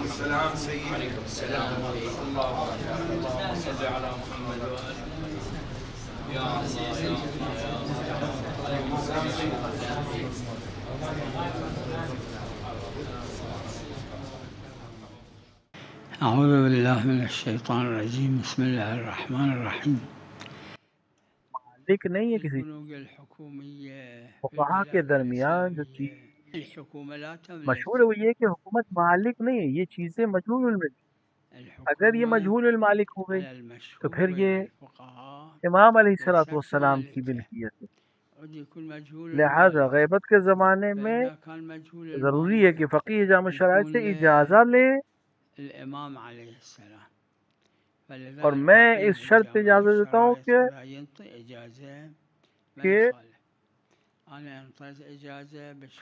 السلام سيدي. وعليكم السلام ورحمة الله وبركاته. اللهم صل على محمد وآل يا الله يا الله يا الله. عليكم السلام. أعوذ بالله من الشيطان الرجيم. بسم الله الرحمن الرحيم. مالک نہیں ہے کسی فقہا کے درمیان جو چیز مشہور ہے وہ یہ کہ حکومت مالک نہیں ہے، یہ چیزیں مجہول الملک. اگر یہ مجہول المالک ہو گئی تو پھر یہ امام علیہ السلام کی ملکیت ہے. لہذا غیبت کے زمانے میں ضروری ہے کہ فقیہ جامع شرائط سے اجازہ لے، الامام علیہ السلام. اور میں اس شرط پہ اجازت دیتا ہوں کہ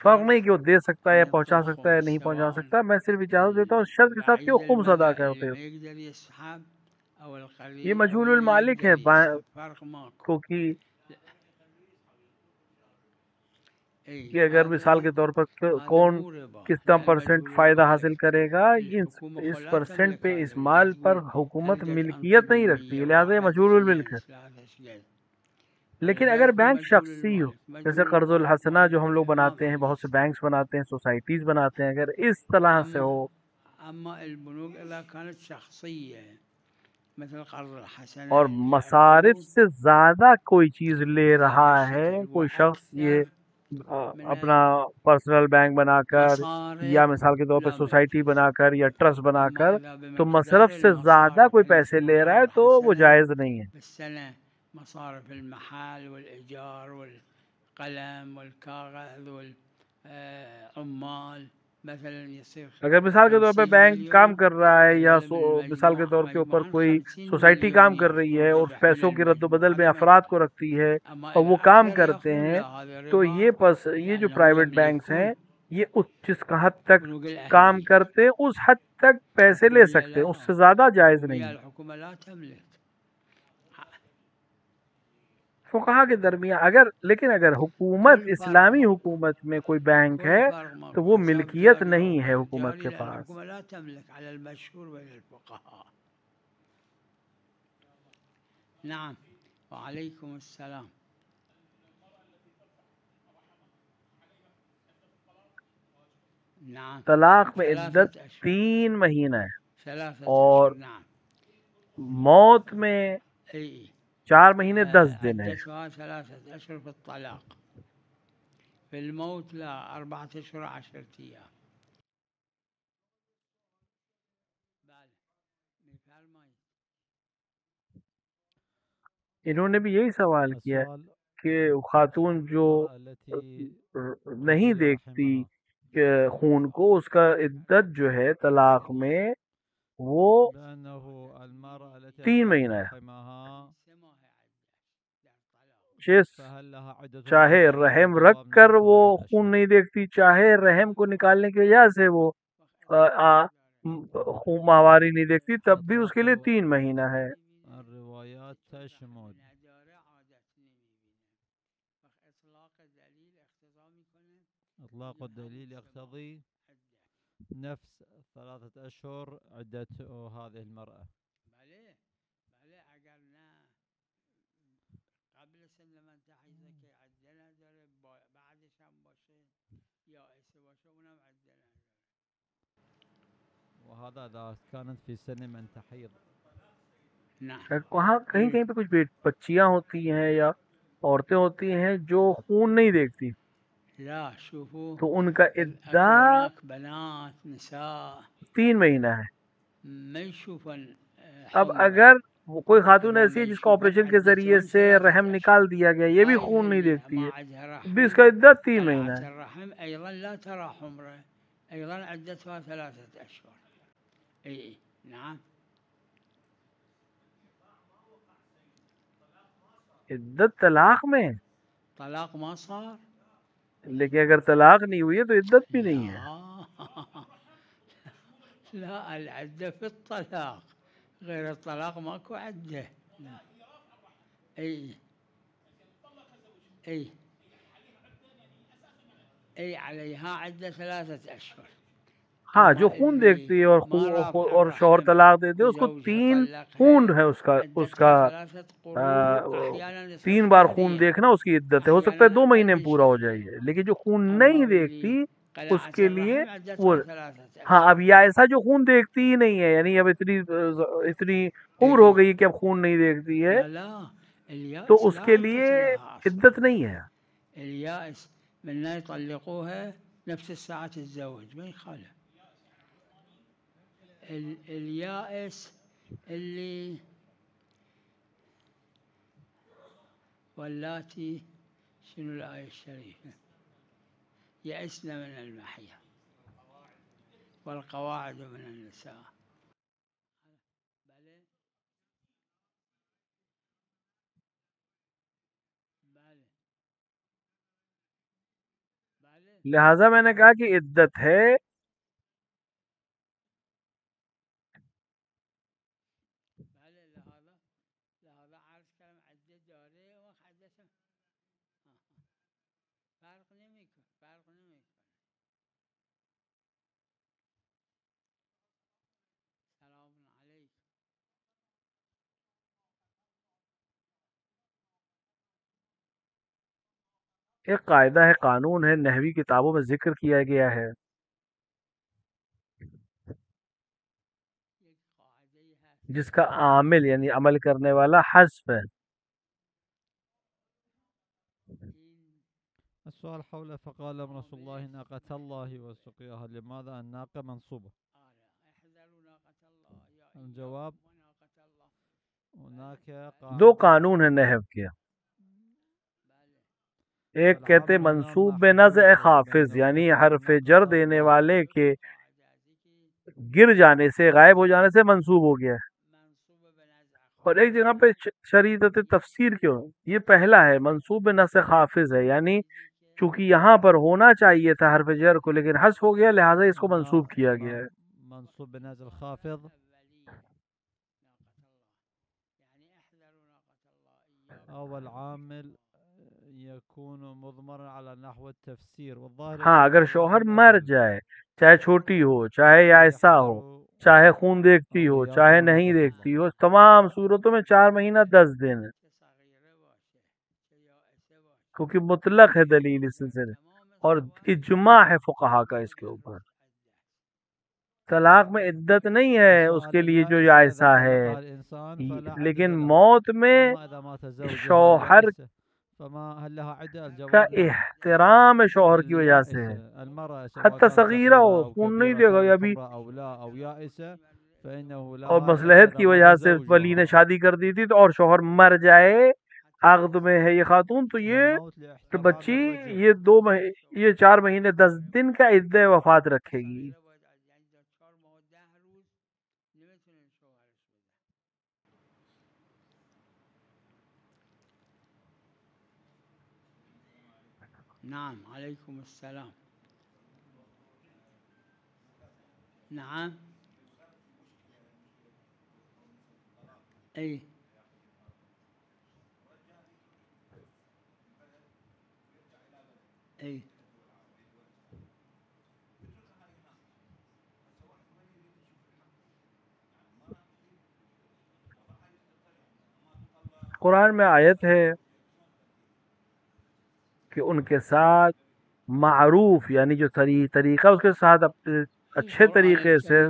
فرق نہیں کہ وہ دے سکتا ہے یا پہنچا سکتا ہے یا نہیں پہنچا سکتا، میں صرف اجازت دیتا ہوں شرط کے ساتھ کہ وہ خمس ادا کرتے ہو. یہ مجہول المالک ہے کیونکہ کہ اگر مثال کے طور پر کون کتنا پرسنٹ فائدہ حاصل کرے گا، اس پرسنٹ پہ اس مال پر حکومت ملکیت نہیں رکھتی ہے، لہٰذا یہ مجہول الملک ہے. لیکن اگر بینک شخصی ہو، جیسے قرض الحسنہ جو ہم لوگ بناتے ہیں، بہت سے بینکس بناتے ہیں، سوسائٹیز بناتے ہیں، اگر اس طرح سے ہو اور مصارف سے زیادہ کوئی چیز لے رہا ہے، کوئی شخص یہ اپنا پرسنل بینک بنا کر یا مثال کے طور پہ سوسائٹی بنا کر یا ٹرسٹ بنا کر تو مصرف سے زیادہ کوئی پیسے لے رہا ہے تو وہ جائز نہیں ہے. مصارف المحل والإيجار والقلم والكاغذ والعمال مثلا يصير. اگر مثال کے طور پہ بینک کام کر رہا ہے یا مثال کے طور کے اوپر کوئی سوسائٹی کام کر رہی ہے اور پیسوں کی رد و بدل میں افراد کو رکھتی ہے اور وہ کام کرتے ہیں، تو یہ جو پرائیویٹ بینکس ہیں یہ جس حد تک کام کرتے اس حد تک پیسے لے سکتے ہیں، اس سے زیادہ جائز نہیں ہے. فقہا کے درمیان لیکن اگر حکومت اسلامی حکومت میں کوئی بینک ہے تو وہ ملکیت نہیں ہے حکومت کے پاس. نعم وعلیکم السلام. طلاق میں عدت 3 مہینہ ہے اور موت میں 4 مہینے 10 دن ہے. ثلاثة أشهر في الطلاق، في الموت لا 4 أشهر 10 أيام. انہوں نے بھی یہی سوال کیا کہ خاتون جو نہیں دیکھتی کہ خون کو، اس کا عدت جو ہے طلاق میں وہ 3 مہینہ ہے. چاہے رحم رکھ کر وہ خون نہیں دیکھتی، چاہے رحم کو نکالنے کی وجہ سے وہ خون ماہواری نہیں دیکھتی، تب بھی اس کے لیے 3 مہینہ ہے. اطلاق الدليل يقتضي نفس 3 أشهر عدة هذه المرأة. وهذا إذا كانت في سن من تحيض. وہاں کہیں کہیں پہ کچھ بچیاں ہوتی ہیں یا عورتیں ہوتی ہیں جو خون نہیں دیکھتی، تو ان کا عدت 3 مہینہ ہے. اب اگر کوئی خاتون ایسی ہے جس کا آپریشن کے ذریعے سے رحم نکال دیا گیا، یہ بھی خون نہیں دیکھتی ہے، بھی اس کا عدت 3 مہینہ ہے. عدت طلاق میں طلاق ما صار. لیکن اگر طلاق نہیں ہوئی ہے تو عدت بھی نہیں ہے. لا العدة في الطلاق، غير الطلاق ماكو عدة. اي أي عليها عدة 3 أشهر. ہاں جو خون دیکھتی ہے اور شوہر طلاق دے دے اس کو 3 خون ہے اس کا 3 بار خون دیکھنا اس کی عدت ہے. ہو سکتا ہے 2 مہینے میں پورا ہو جائے گا، لیکن جو خون نہیں دیکھتی اس کے لیے وہ ہاں اب یہ ایسا جو خون دیکھتی ہی نہیں ہے، یعنی اب اتنی عمر ہو گئی کہ اب خون نہیں دیکھتی ہے تو اس کے لیے عدت نہیں ہے. اليائس من لا يطلقوها نفس الساعة تتزوج ما يخالف. اليائس اللي واللاتي شنو الآية الشريفة يئسن من المحيا والقواعد من النساء. لہذا میں نے کہا کہ عدت ہے. ایک قاعدہ ہے، قانون ہے، نحوی کتابوں میں ذکر کیا گیا ہے. جس کا عامل یعنی عمل کرنے والا حذف ہے. السؤال حول فقال رسول الله ناقة الله وسقياها، لماذا الناقة منصوبة؟ الجواب هناك 2 قانون ہیں نحو کے. ایک کہتے منصوب بے نزع خافض، یعنی حرف جر دینے والے کے گر جانے سے، غائب ہو جانے سے منصوب ہو گیا ہے. اور ایک جگہ پہ شریعت تفسیر کیوں، یہ پہلا ہے منصوب بے نزع خافض ہے، یعنی چونکہ یہاں پر ہونا چاہیے تھا حرف جر کو لیکن حذف ہو گیا لہٰذا اس کو منصوب کیا گیا ہے. منصوب بنزع خافض اول عامل يكون مضمرا على نحو التفسير والظاهر. ہاں اگر شوہر مر جائے، چاہے چھوٹی ہو چاہے ایسا ہو، چاہے خون دیکھتی ہو چاہے نہیں دیکھتی ہو، تمام صورتوں میں 4 مہینہ 10 دن ہے، کیونکہ مطلق ہے دلیل اس سلسلے اور اجماع ہے فقہا کا اس کے اوپر. طلاق میں عدت نہیں ہے اس کے لیے جو ایسا ہے، لیکن موت میں شوہر کا احترام شوہر کی وجہ سے ہے، حتی صغیرہ ہو، خون نہیں دے گا ابھی اور مصلحت کی وجہ سے ولی نے شادی کر دی تھی تو اور شوہر مر جائے، عقد میں ہے یہ خاتون، تو یہ بچی یہ 4 مہینے 10 دن کا عدہ وفات رکھے گی. نعم عليكم السلام. نعم اي اي قرآن میں آیت ہے کہ ان کے ساتھ معروف یعنی جو طریقہ اس کے ساتھ اچھے طریقے سے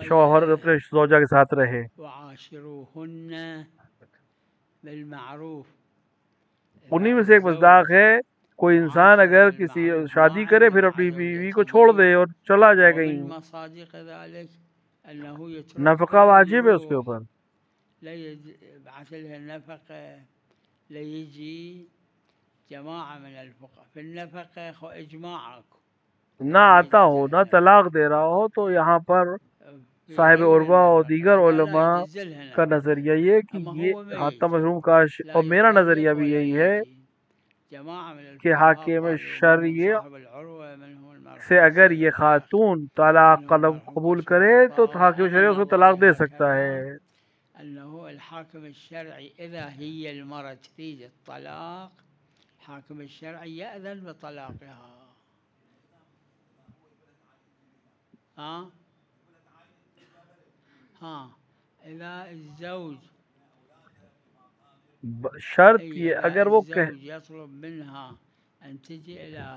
شوہر اپنے زوجہ کے ساتھ رہے. وعاشروهن بالمعروف. انہی میں سے ایک مصداق ہے کوئی انسان اگر کسی شادی کرے پھر اپنی بیوی کو چھوڑ دے اور چلا جائے کہیں، نفقہ واجب ہے اس کے اوپر. بعث لها النفقة ليجي جماعة من الفقهاء في النفقة إجماعكم نہ آتا ہو نہ طلاق دے رہا ہو تو یہاں پر صاحب عربہ اور دیگر علماء کا نظریہ یہ کہ یہ حاتم محروم کا اور میرا نظریہ بھی یہی ہے کہ حاکم شرع سے اگر یہ خاتون طلاق قبول کرے تو حاکم شرع اس کو طلاق دے سکتا ہے. أنه الحاكم الشرعي إذا هي المرأة تريد الطلاق حاكم الشرعي يأذن بطلاقها. ها ها إذا الزوج شرط أي یہ إذا اگر وہ الزوج يطلب منها أن تجي إلى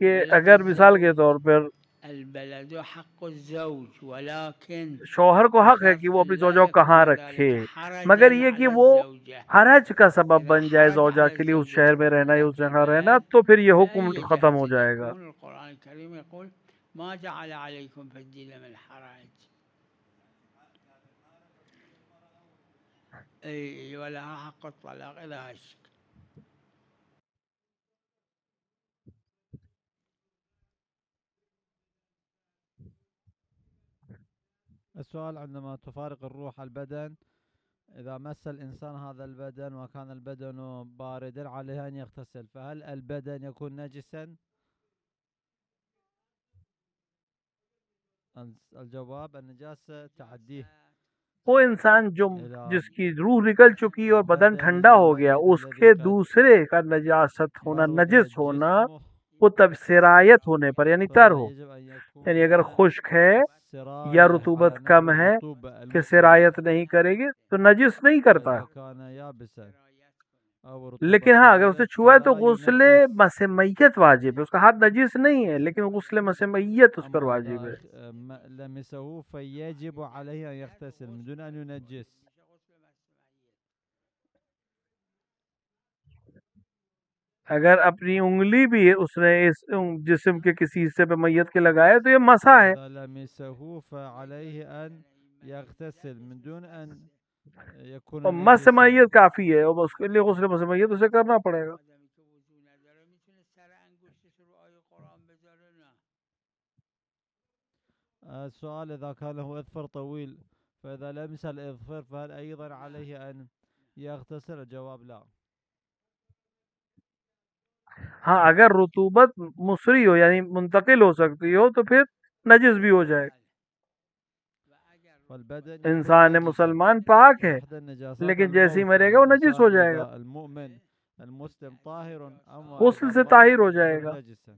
کہ بلد اگر مثال کے الزوج طور پر البلد حق الزوج ولكن شوہر کو حق ہے کہ بشرط وہ اپنی لا زوجہ کو کہاں يكون رکھے، ذلك مگر حرجا یہ کہ على وہ الزوجة. حرج کا سبب إذا بن جائے حرج زوجہ على کے لیے اس الزوجة شہر میں رہنا یا تكون اس في جگہ رہنا، بلد تو پھر یہ حکم بأي ختم ہو جهة جائے گا۔ يكون القرآن الكريم يقول ما جعل عليكم في الدين من حرج أي ولها حق الطلاق إذا هشك. السؤال: عندما تفارق الروح البدن، إذا مس الإنسان هذا البدن وكان البدن باردا عليه أن يغتسل، فهل البدن يكون نجسا؟ الجواب: النجاسة تعديه وہ انسان جو إلى جس کی روح نکل چکی اور بدن بدن ٹھنڈا ہو گیا، الميت اس الذي کے قد دوسرے کا نجاست ہونا، برد نجس ہونا، جسمه، وہ تب سرایت ہونے پر یعنی تر ہو، فيجب أن یعنی يكون اگر خشک ہے سراية یا على رطوبت نحو کم ہے الرطوبة کہ المسري، سرایت نہیں کرے گی تو نجس نہیں کرتا، وإذا كان يابسا أو لیکن رطوبة ہاں اگر اسے الميت چھوا ہے تو فلا غسل ينجس. مس میت واجب ہے، اس کا ہاتھ نجس نہیں ہے لیکن غسل مس میت اس پر أما واجب ہے۔ إذا لمسه فيجب عليه أن يغتسل من دون أن ينجس. اگر اپنی انگلی بھی اس نے اس جسم کے کسی حصے پہ میت کے لگایا تو یہ مسا ہے، إذا لمسه فعليه أن يغتسل من دون أن يكون اور مس نجسا. میت کافی ہے، اور اس کے لیے غسل مس میت اسے کرنا پڑے گا۔ السؤال: إذا كان له إظفر طويل، فإذا لمس الإظفر فهل أيضا عليه أن يغتسل؟ الجواب: لا. ہاں اگر رطوبت مصری ہو یعنی منتقل ہو سکتی ہو تو پھر نجس بھی ہو جائے۔ والبدن يكون انسان نجسا. مسلمان پاک ہے إحدى النجاسات لیکن جیسے ہی الموت، مرے گا وہ نجس ہو جائے گا، إذا المؤمن المسلم طاهر، أما غسل إذا سے مات طاہر ہو جائے يكون گا۔ نجسا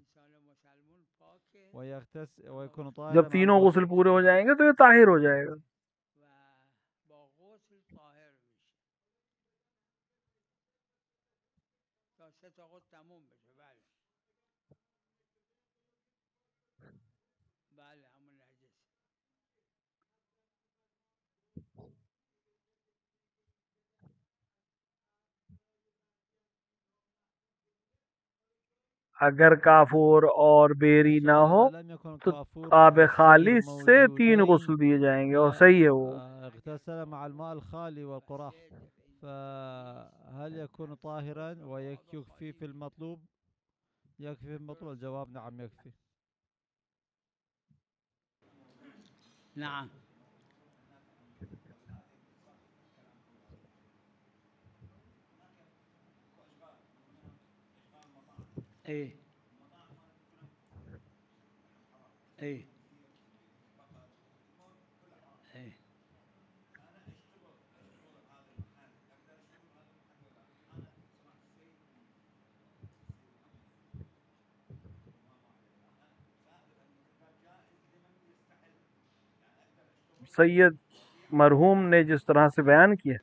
ويكون جب طاهرا مع تینوں غسل الغسل. پورے ہو جائیں گے تو یہ طاہر ہو جائے گا۔ اگر کافور اور بیری نہ السؤال: ہو إذا لم يكن تو كافور آب والسير خالص سے 3 موجودين غسل دیے جائیں گے، اور صحیح ہے وہ۔ اغتسل مع الماء الخالي والقراح، فهل يكون طاهرا ويكفي في المطلوب؟ يكفي في المطلوب. الجواب: نعم يكفي. نعم. ايه ايه ايه سید مرحوم نے جس طرح سے بیان کیا،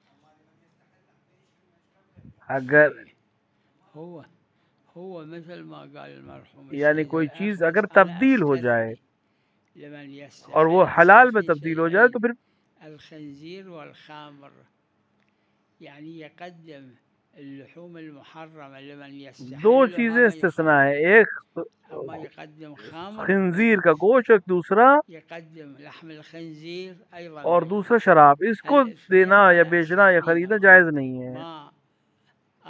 اگر هو مثل ما قال المرحوم یعنی کوئی چیز اگر تبدیل ہو جائے لمن اور وہ حلال میں تبدیل ہو جائے تو پھر الخنزير والخمر، يعني يقدم اللحوم المحرمة لمن يستحل، دو چیزیں استثناء ہے، ایک أما يقدم خمر خنزیر کا گوشت، ایک دوسرا يقدم لحم الخنزير أيضا، اور دوسرا شراب، اس کو دینا یا بیچنا یا خریدنا جائز نہیں ہے۔ ما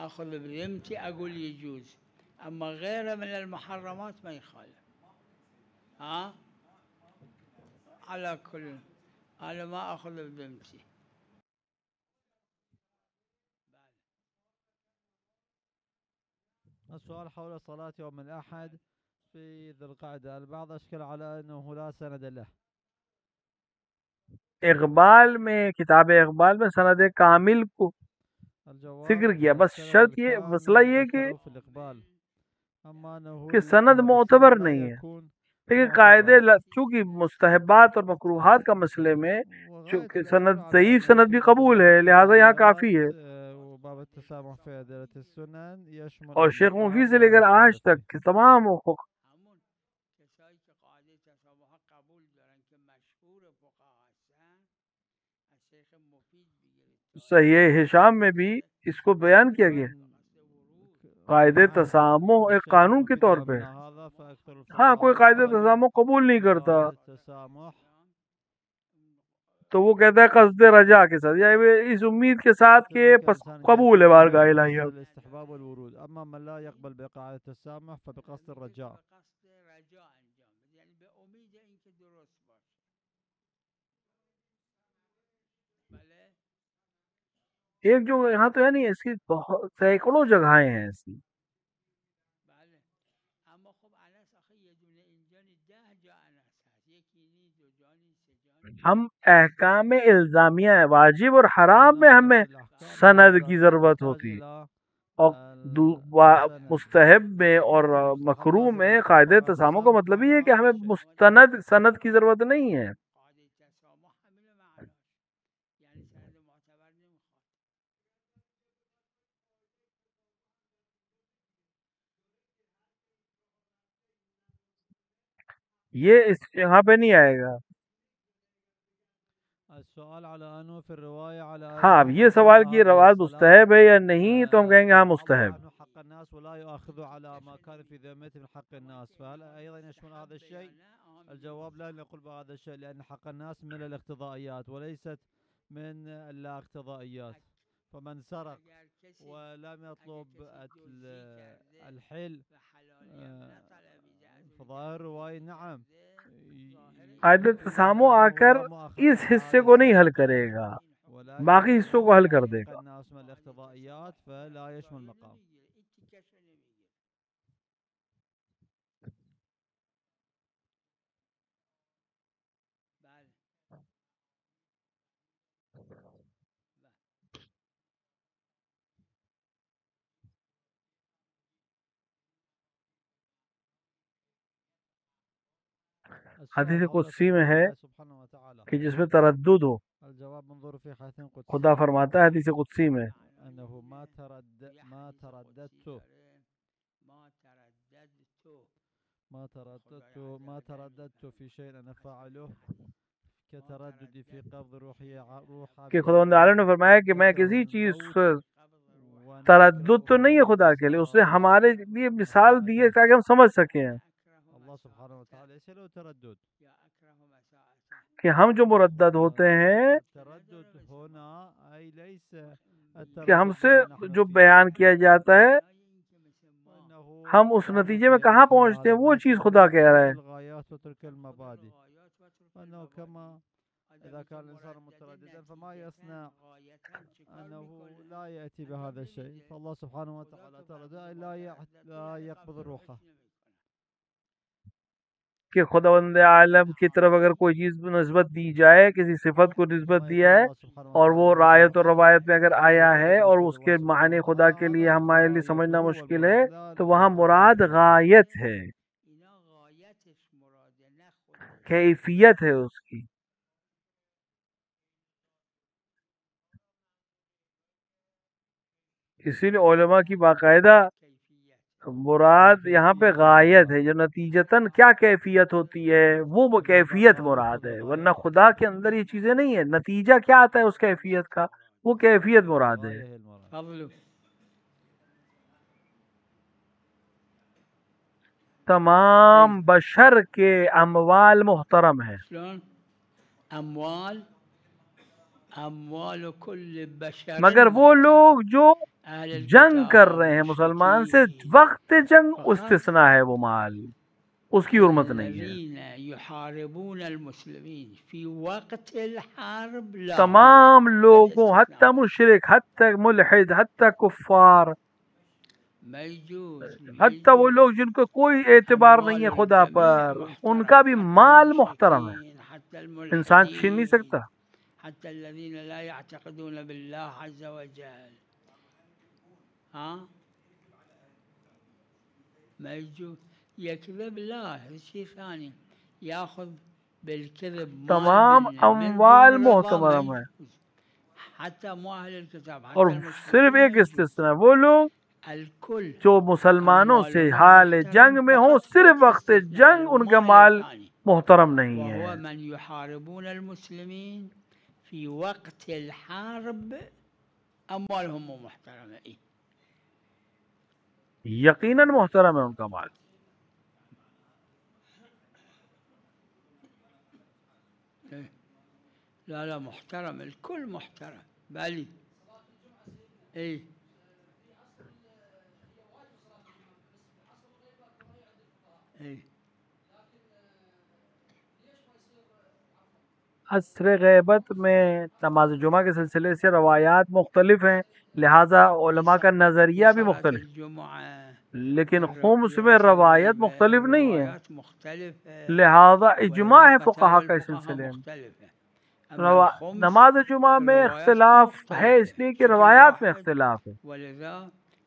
أخذ بذمتي أقول يجوز، أما غيره من المحرمات ما يخالف. على كل أنا ما أخذ بذمتي. السؤال حول صلاة يوم الأحد في ذي القعدة. البعض أشكل على أنه لا سند له. اقبال میں، کتاب اقبال میں سند کامل کو ذکر کیا، بس شرط یہ، مسئلہ یہ کہ سند معتبر نہیں ہے۔ لیکن قاعدے چونکہ مستحبات اور مکروہات کا مسئلے میں چونکہ سند ضعیف سند بھی قبول ہے، لہٰذا یہاں کافی ہے. وباب التسامح في أدلة السنن يشمل اور شیخ المكره مفید سے لے کر آج والمستحب. تک کہ تمام همون کسایی که قاعده تسامح قبول دارن که مشهور فقها هستن از شیخ مفید بگیرید. صحیح ہشام میں بھی اس کو بیان کیا گیا. قاعدے تسامح ایک قانون کے طور پہ. ہاں کوئی قاعدے تسامح قبول نہیں کرتا تو وہ کہتا ہے قصد رجا کے ساتھ، یعنی اس امید کے ساتھ کہ پس قبول ہے بارگاہ الہیہ. الاستحباب والورود. اما من لا يقبل بقاعدة التسامح فبقصد الرجاء. قصد رجا انجام بده، یعنی به امید اینکه درست باشه. بله ایک جو یہاں تو ہے نہیں، اس کی بہت سینکڑوں جگہیں ہیں ایسی. بله اما خب انس آخه یه دونه اینجا نی 10 جا انس هست، یکی نی، دو جا نی، سه جا نی. ہم احکام الزامیہ واجب اور حرام میں ہمیں سند کی ضرورت ہوتی، اور مستحب میں اور مکروہ میں قاعدے تسامح کا مطلب یہ ہے کہ ہمیں مستند سند کی ضرورت نہیں ہے. قاعده تسامح همین معناش، یعنی سند معتبر نمیخواد. یہ اس یہاں پہ نہیں آئے گا. السؤال على أنه في الرواية على ہاں اب یہ سوال کہ روایت مستحب ہے یا نہیں، تو ہم کہیں گے ہاں مستحب. حق الناس ولا يؤاخذ على ما كان في ذمته من حق الناس، فهل أيضا يشمل هذا الشيء؟ الجواب لا نقول بهذا الشيء، لأن حق الناس من الاقتضائيات وليست من اللا اقتضائيات. فمن سرق ولم يطلب الحل فظاهر الرواية نعم. قاعدہ تسامح آ کر اس حصے کو نہیں حل کرے گا، باقی حصوں کو حل کر دے گا. الناس من الاقتضائيات فلا يشمل المقام. حدیث قدسی میں ہے کہ جس میں تردد ہو، الجواب منظور في حديث قدسي. خدا فرماتا ہے حدیث قدسی میں أنه ما ترددت ما ترددت في شيء أنا فاعله كترددي في قبض روحي روحا. کہ خداوند عالم نے فرمایا کہ میں کسی چیز سے تردد تو نہیں ہے خدا کے لیے، اس نے ہمارے لیے مثال دی ہے تاکہ ہم سمجھ سکیں الله سبحانه وتعالى ليس له تردد. کہ ہم جو مردد ہوتے ہیں التردد هنا أي ليس کہ ہم سے جو بیان کیا جاتا ہے ہم اس نتیجے میں کہاں پہنچتے ہیں، وہ چیز خدا کہہ رہا ہے. الغايات وترك المبادئ. أنه كما إذا كان الإنسان مترددا فما يصنع أنه لا يأتي بهذا الشيء. فالله سبحانه وتعالى تردد لا يقبض روحه. کہ خداوند عالم کی طرف اگر کوئی چیز نسبت دی جائے، کسی صفت کو نسبت دیا ہے اور وہ رایت اور روایت میں اگر آیا ہے اور اس کے معنی خدا کے لیے ہمارے لیے سمجھنا مشکل ہے، تو وہاں مراد غایت ہے، کیفیت ہے اس کی. اسی لیے علماء کی باقاعدہ مراد یہاں پہ غایت ہے، جو نتیجتاً کیا کیفیت ہوتی ہے وہ کیفیت مراد ہے، ورنہ خدا کے اندر یہ چیزیں نہیں ہیں. نتیجہ کیا آتا ہے اس کیفیت کا، وہ کیفیت مراد ہے. تمام بشر کے اموال محترم ہیں، اموال کل بشر، مگر وہ لوگ جو جنگ کر رہے ہیں مسلمان سے وقت جنگ استثناء ہے، وہ مال اس کی حرمت نہیں ہے. یحاربون المسلمین فی وقت الحرب لا. تمام لوگوں حتی مشرک، حتی ملحد، حتی کفار، حتی وہ لوگ جن کو کوئی اعتبار نہیں ہے خدا پر، ان کا بھی مال محترم ہے، انسان چھین نہیں سکتا. حتى الذين لا يعتقدون بالله عز وجل ما يجوز. يكذب لا هذا شيء ثاني، ياخذ بالكذب مال تمام من اموال دون رضا ما محترم ہے، يجوز. حتى مو أهل الكتاب، اور حتى صرف المشركين ایک لا يجوز. استثنا وہ لوگ الكل جو مسلمانوں سے أموالهم حال محترم جنگ میں ہوں، فقط صرف ایک وقت استثناء جنگ ان کا للمال مال الثاني، محترم نہیں ہے. وهو من يحاربون المسلمين في وقت الحرب أموالهم مو محترمة. إيه؟ یقیناً محترم ہے ان کا مال. إيه؟ لا لا محترم، الكل محترم. بالي اي اي عصر غیبت میں نماز جمعہ کے سلسلے سے روایات مختلف ہیں، لہٰذا علماء کا نظریہ بھی لصلاة مختلف، الجمعة لیکن في خمس میں عصر روایت الغيبة مختلف نہیں ہے، الروايات مختلفة، لہذا اجماع ولذا ہے فتاوى فقہا کا اس الفقهاء سلسلے میں. مختلفة. أما الخمس نماز جمعہ میں الروايات اختلاف ہے اس مختلفة لیے کہ شكل روایات میں واحد، اختلاف ہے، ولذا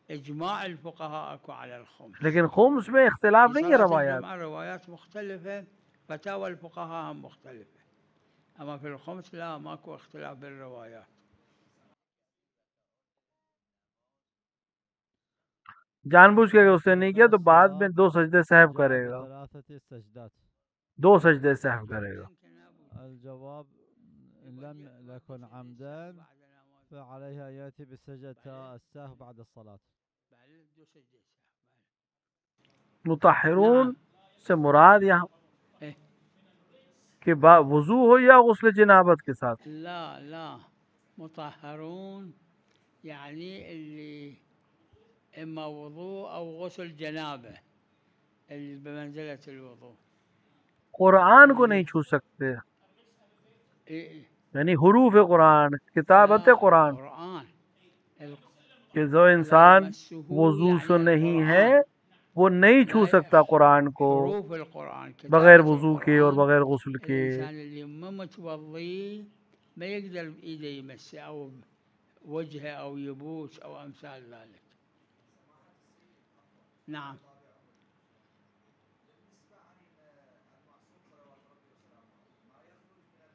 إجماع الفقهاء أكو على الخمس. لیکن خمس میں اختلاف في نہیں ہے صلاة روایات. الجمعة روايات مختلفة، فتاوى الفقهاء هم مختلفة. أما في الخمس لا ماكو اختلاف بالروايات. جان بوجھ کے اگر اس نے نہیں کیا تو بعد میں 2 سجدے سہو کرے گا، ثلاثة السجدات. 2 سجدے سہو کرے گا. الجواب إن لم يكن عمدا فعليها يأتي بسجدة السهو بعد الصلاة. مطہرون سے مراد یہاں إيه؟ کہ وضو ہو یا غسل جنابت کے ساتھ؟ لا لا مطهرون يعني اللي إما وضوء أو غسل جنابة اللي بمنزلة الوضوء. قرآن کو نہیں چھو سکتے، إيه؟ یعنی حروف قرآن، کتابت لا قرآن، قرآن کہ جو لا انسان يمسه وضو سے يعني نہیں ہے القرآن، وہ نہیں چھو لا سکتا قرآن کو حروف القرآن بغیر كتابة وضو کے اور القرآن. بغیر غسل کے. الإنسان اللي ما متوضي ما يقدر بإيده يمسه أو وجهه أو يبوس أو أمثال ذلك. نعم.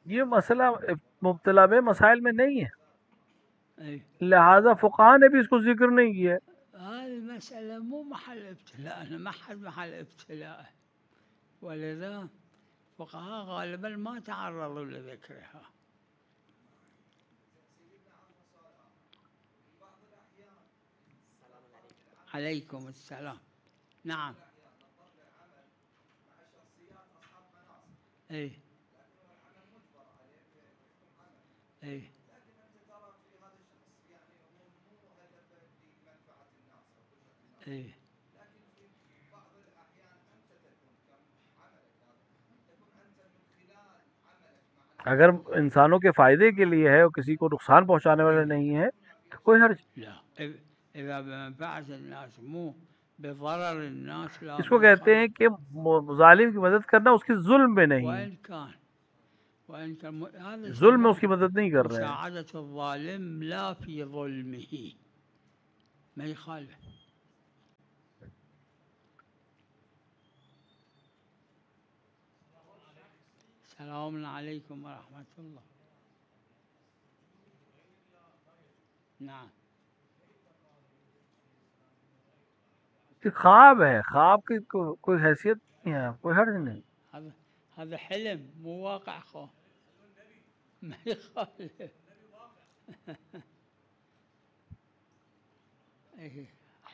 یہ مسئلہ مبتلا بے مسائل میں نہیں ہے، أي لہذا فقہا نے بھی اس کو ذکر نہیں کیا. هذه المسألة مو محل ابتلاء، ما حد محل ابتلاء، ولذا فقهاء غالبا ما تعرضوا لذكرها. عليكم السلام. نعم. اي اي اي اگر انسانوں کے فائدے کے لیے ہے اور کسی کو نقصان پہنچانے والا نہیں ہے تو کوئی حرج. لا إذا بمنفعة الناس مو بضرر الناس لا. اس کو کہتے ہیں کہ ظالم کی مدد کرنا اس کی ظلم میں نہیں، وإن كان هذا ظلم میں اس کی مدد نہیں کر رہے ہیں. مساعدة الظالم لا في ظلمه ما يخالف. السلام عليكم ورحمة الله. نعم. کہ خواب ہے، خواب کی کوئی حیثیت نہیں ہے، کوئی حرج نہیں. هذا حلم مو واقع خو ما يخالف.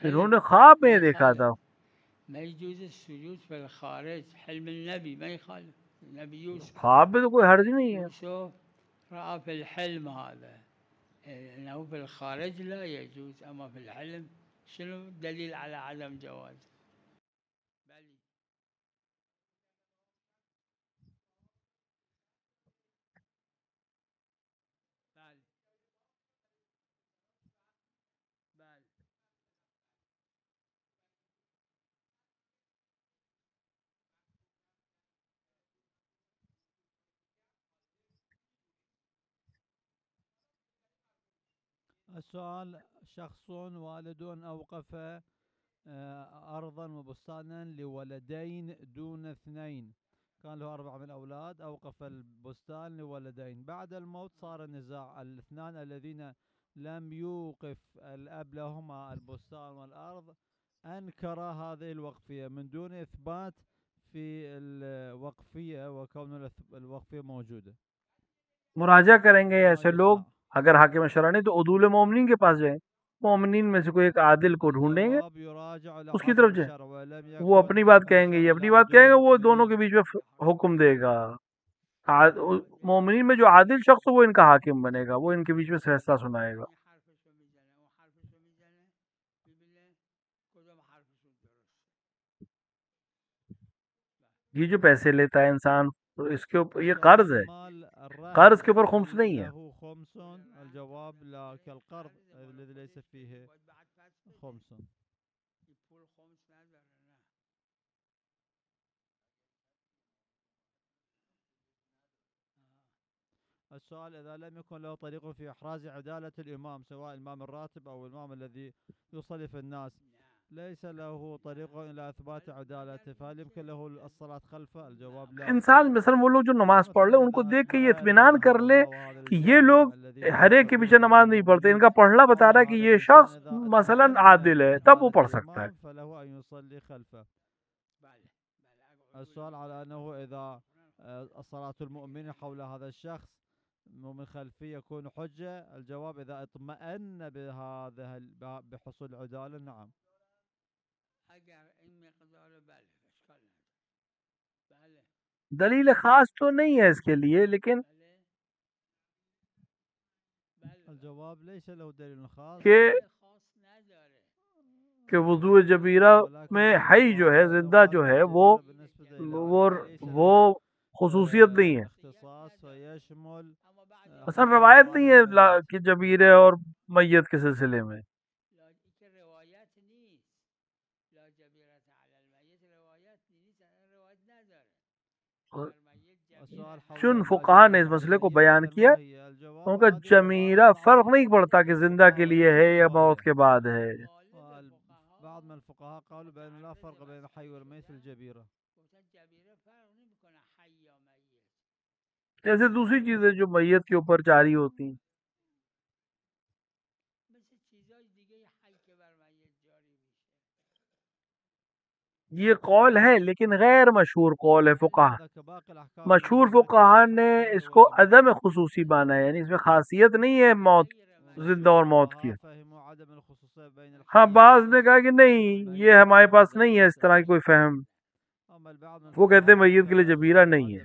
انہوں نے خواب میں دیکھا تھا. ما يجوز السجود في الخارج، حلم النبي ما يخالف. النبي يوسف خواب میں تو کوئی حرج نہیں ہے. يوسف رأى في الحلم هذا أنه في الخارج لا يجوز، أما في الحلم شنو دليل على عدم جواز؟ بلي. بلي. بلي. السؤال: شخص والد أوقف أرضا وبستانا لولدين دون اثنين، كان له 4 من أولاد، أوقف البستان لولدين. بعد الموت صار النزاع، الاثنان الذين لم يوقف الأب لهما البستان والأرض أنكر هذه الوقفية من دون إثبات في الوقفية وكون الوقفية موجودة. مراجعہ کریں گے ایسے لوگ، اگر حاکم شرع نہیں تو عدول مومنین کے پاس جائیں، مومنین میں سے کوئی ایک عادل کو ڈھونڈیں گے، اس کی طرف جائیں، وہ اپنی بات کہیں گے، یہ اپنی بات کہیں گے، وہ دونوں کے بیچ میں حکم دے گا. مومنین میں جو عادل شخص وہ ان کا حاکم بنے گا، وہ ان کے بیچ میں فیصلہ سنائے گا. یہ جو پیسے لیتا ہے انسان، اس کے اوپر یہ قرض ہے، قرض کے اوپر خمس نہیں ہے. الجواب لا كالقرض الذي ليس فيه خمس. السؤال: إذا لم يكن له طريق في إحراز عدالة الإمام، سواء الإمام الراتب أو الإمام الذي يصلي في الناس، ليس له طريق إلى إثبات عدالته، فهل يمكن له الصلاة خلفه؟ الجواب لا. انسان مثلا وہ لوگ جو نماز پڑھ لے ان کو دیکھ کے یہ اطمینان کر لے کہ یہ لوگ ہر ایک کے پیچھے نماز نہیں پڑھتے، ان کا پڑھنا بتا رہا ہے کہ یہ شخص مثلا عادل ہے، تب وہ پڑھ سکتا ہے. فله أن يصلي خلفه. السؤال على أنه إذا صلاة المؤمن حول هذا الشخص من خلفه يكون حجة. الجواب: إذا اطمأن بحصول عدالة نعم. دلیل خاص تو نہیں ہے اس کے لیے، لیکن الجواب ليس له دليل خاص کہ وضوء جبیرہ میں حی جو ہے، زندہ جو ہے، وہ خصوصیت نہیں ہے. اصل روایت نہیں ہے کہ جبیرے اور میت کے سلسلے میں. چن فقہا نے اس مسئلے کو بیان کیا، ان کا جمیرہ فرق نہیں پڑتا کہ زندہ کے لیے ہے یا موت کے بعد ہے. بعض من الفقهاء قالوا بأن لا فرق بين الحي والميت في الجبيرة. جیسے دوسری چیزیں جو میت کے اوپر جاری ہوتی ہیں. یہ قول ہے لیکن غیر مشہور قول ہے فقہا. مشہور فقہا نے اس کو عدم خصوصی مانا ہے، یعنی اس میں خاصیت نہیں ہے موت، زندہ اور موت کی. ہاں بعض نے کہا کہ نہیں، یہ ہمارے پاس نہیں ہے اس طرح کی کوئی فہم، وہ کہتے ہیں میت کے لیے جبیرہ نہیں ہے.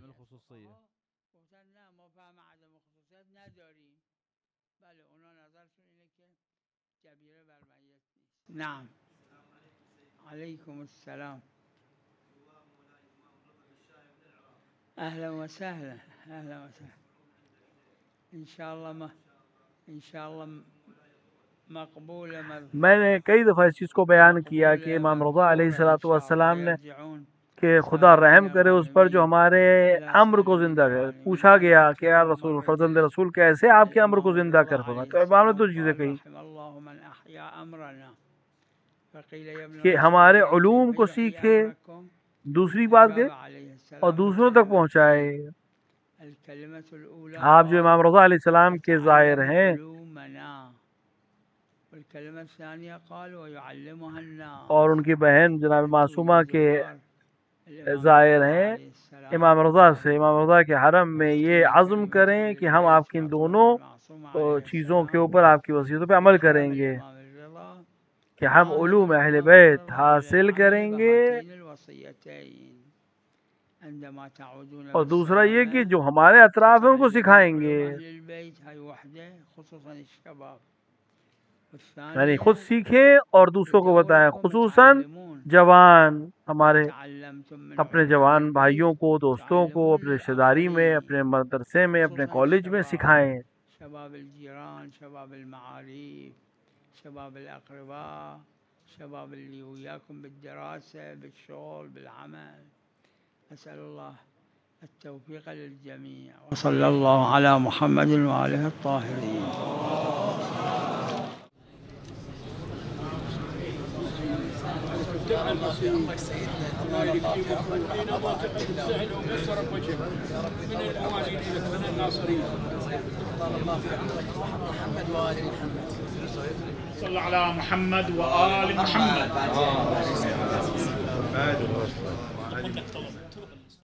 نعم. عليكم السلام. أهلا وسهلا، أهلا وسهلا. إن شاء الله مقبولة. میں نے کئی دفعہ اس چیز کو بیان کیا کہ امام رضا علیہ السلام نے کہ خدا رحم کرے اس پر جو ہمارے امر کو زندہ کرے. پوچھا گیا کہ یا رسول فرزند رسول کیسے آپ کے امر کو زندہ کر فرمائے؟ تو امام نے دو چیزیں کہی کہ ہمارے علوم کو سیکھے، دوسری بات کہ اور دوسروں تک پہنچائے. آپ جو امام رضا علیہ السلام کے ظاہر ہیں اور ان کی بہن جناب معصومہ کے ظاہر ہیں، امام رضا سے، امام رضا کے حرم میں یہ عزم کریں کہ ہم آپ کی ان دونوں چیزوں کے اوپر، آپ کی وصیتوں پہ عمل کریں گے کہ ہم علوم اہل بیت حاصل کریں گے، اور دوسرا یہ کہ جو ہمارے اطراف ہیں ان کو سکھائیں گے، یعنی خود سیکھیں اور دوسروں کو بتائیں، خصوصاً جوان، ہمارے اپنے جوان بھائیوں کو، دوستوں کو، اپنے رشتہ داری میں، اپنے مدرسے میں، اپنے کالج میں سکھائیں. شباب الجيران، شباب المعارف، شباب الأقرباء، شباب اللي وياكم بالدراسة، بالشغل، بالعمل. أسأل الله التوفيق للجميع، وصلى الله على محمد وآله الطاهرين. طال الله في عمرك سيدنا، طال الله في عمرك وحفظك سهل وميسر بوجهك من الموالين لك من الناصرين. طال الله في عمرك محمد وآل محمد. صلى على محمد وآل محمد.